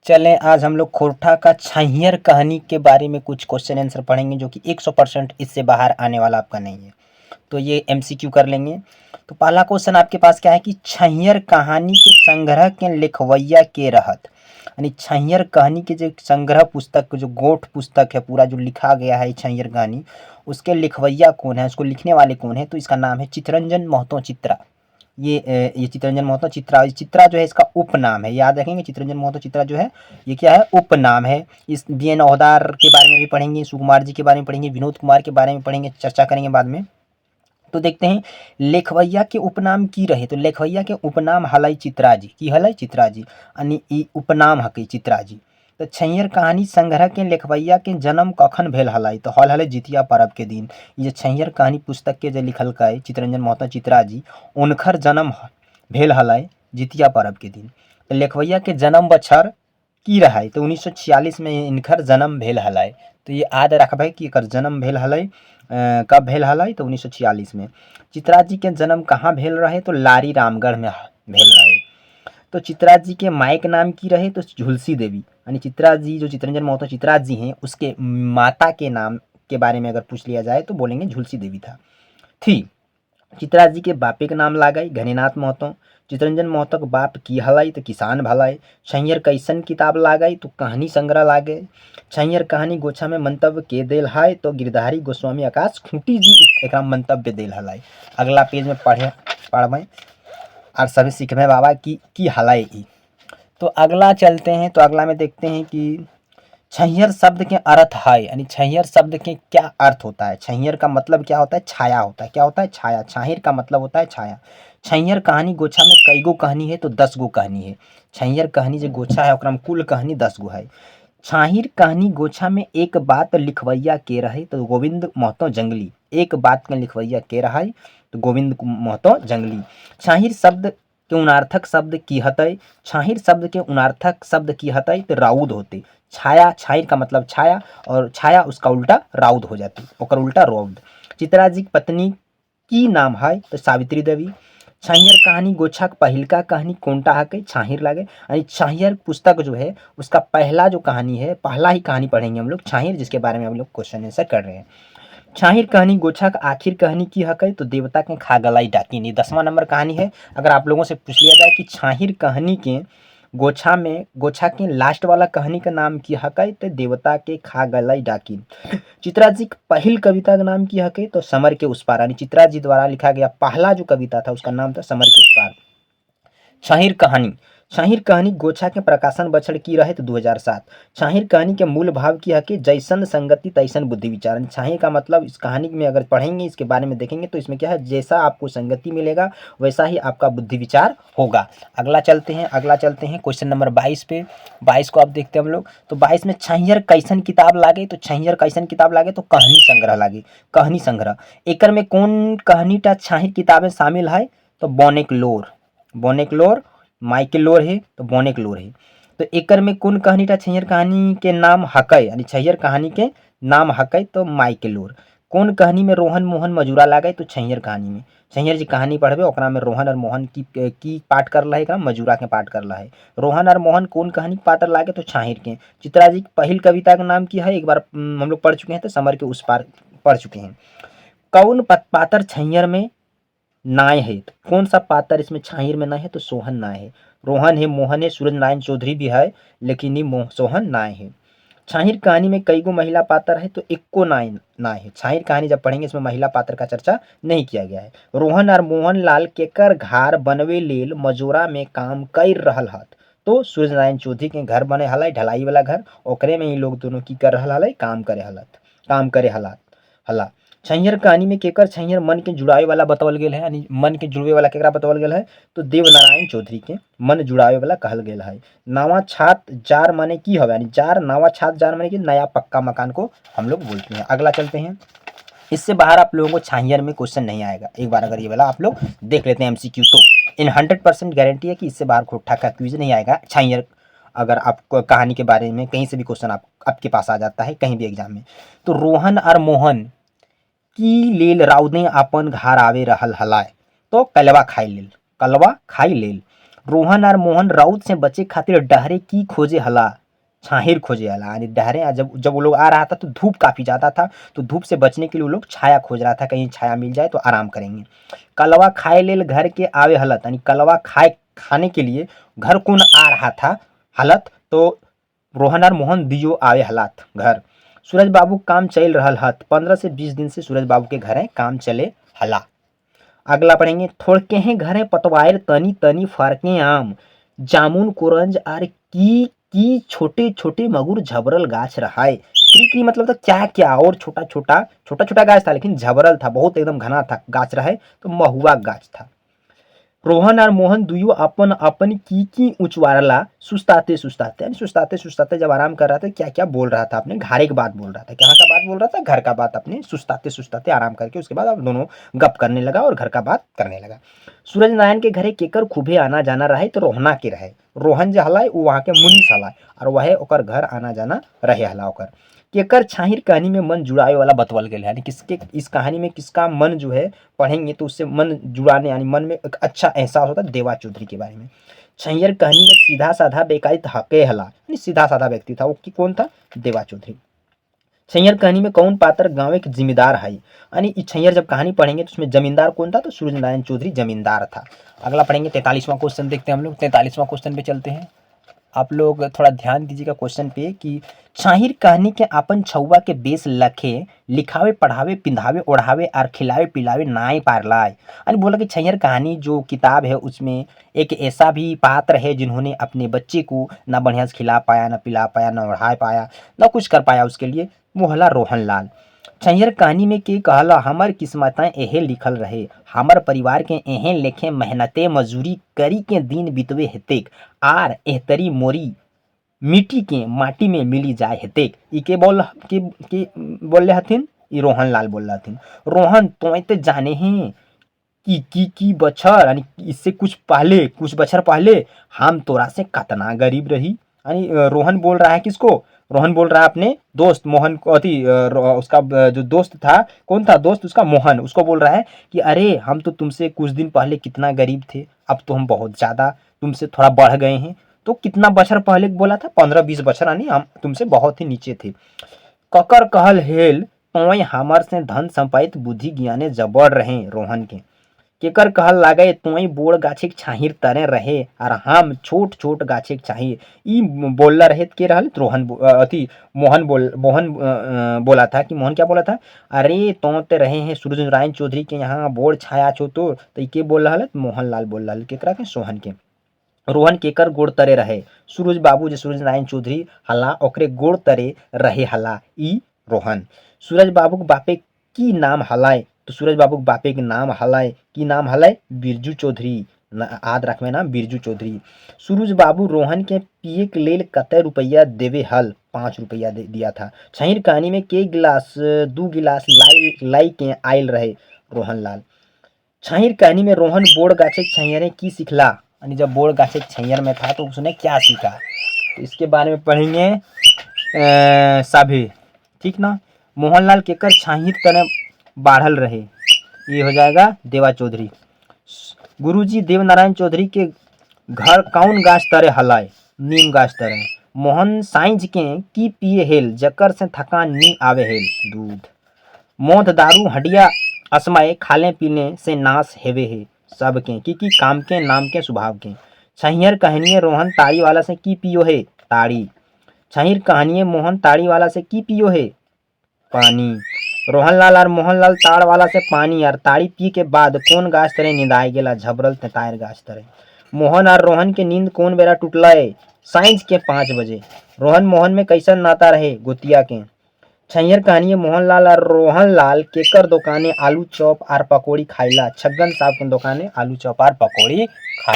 चलें आज हम लोग खोरठा का छैंहर कहानी के बारे में कुछ क्वेश्चन आंसर पढ़ेंगे जो कि 100% इससे बाहर आने वाला आपका नहीं है। तो ये एमसीक्यू कर लेंगे। तो पहला क्वेश्चन आपके पास क्या है कि छैंहर कहानी के संग्रह के लिखवैया के रहत, यानी छैंहर कहानी के जो संग्रह पुस्तक जो गोठ पुस्तक है पूरा जो लिखा गया है छैंहर कहानी, उसके लिखवैया कौन है, उसको लिखने वाले कौन है, तो इसका नाम है चितरंजन महतो चित्रा। ये चितरंजन महतो चित्रा, चित्रा जो है इसका उपनाम है, याद रखेंगे चितरंजन महतो चित्रा जो है ये क्या है, उपनाम है। इस DN औहदार के बारे में भी पढ़ेंगे, सुकुमार जी के बारे में पढ़ेंगे, विनोद कुमार के बारे में पढ़ेंगे, चर्चा करेंगे बाद में। तो देखते हैं लेखवैया के उपनाम की रहे, तो लेखवैया के उपनाम हलाई चित्रा जी की, हलाई चित्रा जी यानी ई उपनाम हकई चित्रा जी। तो छैंहर कहानी संग्रह के लेखवैया के जन्म कखन भेल हलाई, तो हल हले जितिया पर्व के दिन। ये छैंहर कहानी पुस्तक के जो लिखल है चितरंजन महतो चित्रा जी, उनकर जन्म भेल हलाई जितिया पर्व के दिन। तो लेखवैया के जन्म बछर की रहा, तो 1946 में इनकर जन्म भेल हलाई। तो ये याद रखबै कि एकर जन्म भेल हलै कब भेल हलै, तो 1946 में। चित्रा जी के जन्म कहाँ भेल रहे, तो लारी रामगढ़ में भेल रहे। तो चित्रा जी के माई के नाम की रहे, तो झुलसी देवी, यानी चित्रा जी जो चितरंजन महतो चित्रा जी हैं उसके माता के नाम के बारे में अगर पूछ लिया जाए तो बोलेंगे झुलसी देवी था। थी चित्रा जी के बापे के नाम लागई घनीनाथ महतो। चितरंजन महतो के बाप की हलाई, तो किसान भलाई। छैंहर कैसन किताब लागई, तो कहानी संग्रह लागे। छैंहर कहानी गोछा में मंतव्य के देल है, तो गिरधारी गोस्वामी आकाश खूंटी जी एक मंतव्य देल हलाई। अगला पेज में पढ़बै और सभी सीखबे बाबा की हलाई ई। तो अगला चलते हैं, तो अगला में देखते हैं कि छैंहर शब्द के अर्थ है, यानी छैंहर शब्द के क्या अर्थ होता है। छैंहर का मतलब क्या होता है, छाया होता है। क्या होता है, छाया। छैंहर का मतलब होता है छाया। छैंहर कहानी गोछा में कई गो कहानी है, तो 10 गो कहानी है। छैंहर कहानी जो गोछा है ओकरा में कुल कहानी 10 गो है। छैंहर कहानी गोछा में एक बात लिखवैया के रहे, तो गोविंद महतो जंगली। एक बात के लिखवैया के रहे, तो गोविंद महतो जंगली। छैंहर शब्द के उनार्थक शब्द की हतई, छैंहर शब्द के उनार्थक शब्द की हतई, तो राउद होते। छाया, छैंहर का मतलब छाया, और छाया उसका उल्टा राउद हो जाती, ओकर उल्टा रौद। चित्रा जी की पत्नी की नाम है, तो सावित्री देवी। छैंहर कहानी गोछा के पहिलका कहानी कोनटा हकै, छैंहर लागे, यानी छैंहर पुस्तक जो है उसका पहला जो कहानी है, पहला ही कहानी पढ़ेंगे हम लोग छैंहर, जिसके बारे में हम लोग क्वेश्चन आंसर कर रहे हैं। छैंहर कहानी गोछा का आखिर कहानी की हकै, तो देवता के खा गलाई डाकिनी 10वां नंबर कहानी है। अगर आप लोगों से पूछ लिया जाए कि छैंहर कहानी के गोछा के लास्ट वाला कहानी का नाम की हकै, तो देवता के खा गलाई डाकिन। चित्रा जी की पहल कविता का नाम की हकै, तो समर के उस पार, यानी चित्रा जी द्वारा लिखा गया पहला जो कविता था उसका नाम था समर के उस पार। छैंहर कहानी गोछा के प्रकाशन बछड़ की रहे, तो 2007। छैंहर कहानी के मूल भाव की है कि जैसन संगति तैसन बुद्धि विचार। छैंहर का मतलब इस कहानी में अगर पढ़ेंगे, इसके बारे में देखेंगे तो इसमें क्या है, जैसा आपको संगति मिलेगा वैसा ही आपका बुद्धि विचार होगा। अगला चलते हैं क्वेश्चन नंबर 22 पे। 22 को आप देखते हैं हम लोग। तो 22 में छैंहर कैसन किताब लागे, तो छैंहर कैसन किताब लागे, तो कहानी संग्रह लागे। कहानी संग्रह एकर में कौन कहानीटा छैंहर किताबें शामिल है, तो बोनेकलोर माइकेलोर है, तो बोनेकलोर है। तो एकर में कौन कहानीटा छैंहर कहानी के नाम हकै, यानी छैंहर कहानी के नाम हकै, तो माइकेलोर। कौन कहानी में रोहन मोहन मजूरा लागे, तो छैंहर कहानी में। छैंहर जी कहानी पढ़बे ओकरा में रोहन और मोहन की पाठ करला है, एकरा मजूरा के पाठ करला है। रोहन और मोहन कौन कहानी के पात्र लागे, तो छैंहर के। चित्रा जी की पहल कविता का नाम की है, एक बार हम लोग पढ़ चुके हैं, तो समर के उस पार पढ़ चुके हैं। कौन पात्र छैंहर में नाय है, तो कौन सा पात्र इसमें छैंहर में नाय है, तो सोहन नाय है। रोहन है, मोहन है, सूरज नारायण चौधरी भी है, लेकिन ये सोहन नाय है। छैंहर कहानी में कई गो महिला पात्र है, तो इक्को नाय है। छैंहर कहानी जब पढ़ेंगे इसमें महिला पात्र का चर्चा नहीं किया गया है। रोहन और मोहन लाल केकर घर बनवे लेल मजोरा में काम कर रहल हत, तो सूरज नारायण चौधरी के घर बने हलै ढलाई वाला घर, ओकरे में ये लोग दोनों की कर रहल हलै, काम करे हला। छैंहर कहानी में केकर छैंहर मन के जुड़ावे वाला बतावल गेल है, यानी मन के जुड़वे वाला केकरा बतावल गेल है, तो देवनारायण चौधरी के मन जुड़ावे वाला कहल गेल है। नावा छात जार माने की हवे, यानी जार नावा छात जार माने कि नया पक्का मकान को हम लोग बोलते हैं। अगला चलते हैं। इससे बाहर आप लोगों को छैंहर में क्वेश्चन नहीं आएगा, एक बार अगर ये वाला आप लोग देख लेते हैं एमसीक्यू, तो इन 100% गारंटी है कि इससे बाहर खोटा का क्विज नहीं आएगा छैंहर। अगर आपको कहानी के बारे में कहीं से भी क्वेश्चन आपके पास आ जाता है कहीं भी एग्जाम में। तो रोहन और मोहन की लेल राउदे अपन घर आवे रहल हलाय, तो कलवा खाई लेल। रोहन और मोहन राउत से बचे खातिर डहरे की खोजे हला, छाहिर खोजे हला, यानी डहरे जब जब वो लोग आ रहा था तो धूप काफ़ी ज़्यादा था, तो धूप से बचने के लिए वो लोग छाया खोज रहा था, कहीं छाया मिल जाए तो आराम करेंगे। कलवा खाए लेल घर के आवे हलत, यानी कलवा खाने के लिए घर कौन आ रहा था हलत, तो रोहन और मोहन दियो आवे हलात घर। सूरज बाबू काम चल रहल हत, 15 से 20 दिन से सूरज बाबू के घरे काम चले हला। अगला पढ़ेंगे, थोड़के हैं घरे पतवार तनी तनी फरके आम, जामुन कोरंज आर की छोटे छोटे मगुर झबरल गाछ रहाय। की मतलब था क्या क्या, और छोटा छोटा छोटा छोटा गाछ था लेकिन झबरल था, बहुत एकदम घना था गाछ रहे, तो महुआ गाछ था। रोहन और मोहन दुयो अपन अपन की उचवारला, सुस्ताते सुस्ताते, यानी सुस्ताते सुस्ताते जब आराम कर रहा था क्या क्या बोल रहा था, अपने घरे की बात बोल रहा था, कहाँ का बात बोल रहा था, घर का बात, अपने सुस्ताते सुस्ताते आराम करके उसके बाद अब दोनों गप करने लगा और घर का बात करने लगा। सूरज नारायण के घरे केकर खूबे आना जाना रहे, तो रोहना के रहे, रोहन जो हलाय वो वहाँ के मुनीस हलाय, और वह ओकर घर आना जाना रहे हला ओकर। केकर छाहिर कहानी में मन जुड़ावे वाला बतवल गया, यानी किसके इस कहानी में किसका मन जो है पढ़ेंगे तो उससे मन जुड़ाने, यानी मन में एक अच्छा एहसास होता है देवा चौधरी के बारे में। छैयर कहानी में सीधा साधा बेकायद हके हला, यानी सीधा साधा व्यक्ति था, वो कि कौन था, देवा चौधरी। छैयर कहानी में कौन पात्र गाँव के जिम्मेदार है, यानी छैयर जब कहानी पढ़ेंगे तो उसमें जमींदार कौन था, तो सूरज नारायण चौधरी जमींदार था। अगला पढ़ेंगे 43वां क्वेश्चन, देखते हैं हम लोग 43वां क्वेश्चन पे चलते हैं। आप लोग थोड़ा ध्यान दीजिएगा क्वेश्चन पे कि छाहिर कहानी के आपन छौवा के बेस लखे, लिखावे पढ़ावे पिंधावे ओढ़ावे और खिलावे पिलावे नाय पारलाय, यानी बोला कि छैहर कहानी जो किताब है उसमें एक ऐसा भी पात्र है जिन्होंने अपने बच्चे को ना बढ़िया से खिला पाया, ना पिला पाया, ना ओढ़ा पाया, ना कुछ कर पाया उसके लिए, वो हला रोहन लाल। छैहर कहानी में के कहला हमर किस्मतें एहे लिखल रहे, हमर परिवार के एहे लेखे मेहनते मजूरी करी के दिन बितवे हेतेक, आर एहतरी मोरी मिट्टी के माटी में मिली जाए हेतेक। ई के बोल हथिन, ई रोहन लाल बोल हथिन। रोहन तो ते जाने हैं की बछर, यानी इससे कुछ बछर पहले हम तोरा से कतना गरीब रही, यानी रोहन बोल रहा है किसको, रोहन बोल रहा है अपने दोस्त मोहन को, उसका जो दोस्त था, कौन था दोस्त उसका, मोहन, उसको बोल रहा है कि अरे हम तो तुमसे कुछ दिन पहले कितना गरीब थे, अब तो हम बहुत ज़्यादा तुमसे थोड़ा बढ़ गए हैं। तो कितना बछर पहले बोला था, 15-20 बछर, यानी हम तुमसे बहुत ही नीचे थे। ककर कहल हेल तोय हमर से धन संपादित बुद्धि ज्ञाने जबर रहे रोहन के। केकर कहल लागे तोय बोड़ गाछिक छाहिर तरे रहे और हम छोट छोट गाछिक छाहिर। ई बोलला रहे के रहल मोहन बोला था कि मोहन क्या बोला था, अरे तो ते रहे हैं सूरज नारायण चौधरी के यहाँ बोड़ छाया छो, तो के बोल रहा मोहन लाल बोल रहा केकरा के, सोहन के। रोहन केकर गोड़ तरे रहे, सूरज बाबू जो सूरज नारायण चौधरी हला ओकरे गोड़ तरे रहे हला, ई रोहन। सूरज बाबू के बापे की नाम हलाय, तो सूरज बाबू के बापे के नाम हलाय, की नाम हलाय, बिरजू चौधरी, याद रखना नाम बिरजू चौधरी। सूरज बाबू रोहन के पिए के लेल कते रुपया देवे हल, 5 रुपया दिया था। छैर कहानी में के गिलास 2 गिलास लाई के आयल रहे, रोहन लाल। छैर कहानी में रोहन बोड़ गाछे छैयरे की सिखला, यानी जब बोड़ गाछे छैयर में था तो उसने क्या सीखा, तो इसके बारे में पढ़ेंगे सभी, ठीक ना। मोहनलाल केकर छाहिर तने बाढ़ल रहे, ये हो जाएगा देवा चौधरी। गुरुजी देवनारायण चौधरी के घर कौन गाछ तरे हलाय, नीम गाछ तरे। मोहन साइंज के की पिए हेल जकर से थकान नी आवे हेल, दूध। मौत दारू हड्डिया असमय खाले पीने से नाश हेवे है सबके, की काम के नाम के स्वभाव के। छैहर कहानिये रोहन ताड़ी वाला से की पियो है, ताड़ी। छैहर कहानिये मोहन ताड़ी वाला से की पियो है, पानी। रोहनलाल और मोहनलाल ताड़ वाला से पानी और ताड़ी पी के बाद कौन गाछ तरे निंदाए गेला, झबरल तेतायर गाछ तरे। मोहन और रोहन के नींद कौन बेरा टूटला है, साइंस के 5 बजे। रोहन मोहन में कैसन नाता रहे, गोतिया के। छैहर कहानी मोहनलाल और रोहनलाल केकर दुकाने आलू चॉप और पकौड़ी खाइला, छगन साहब के दुकाने आलू चॉप और पकौड़ी खा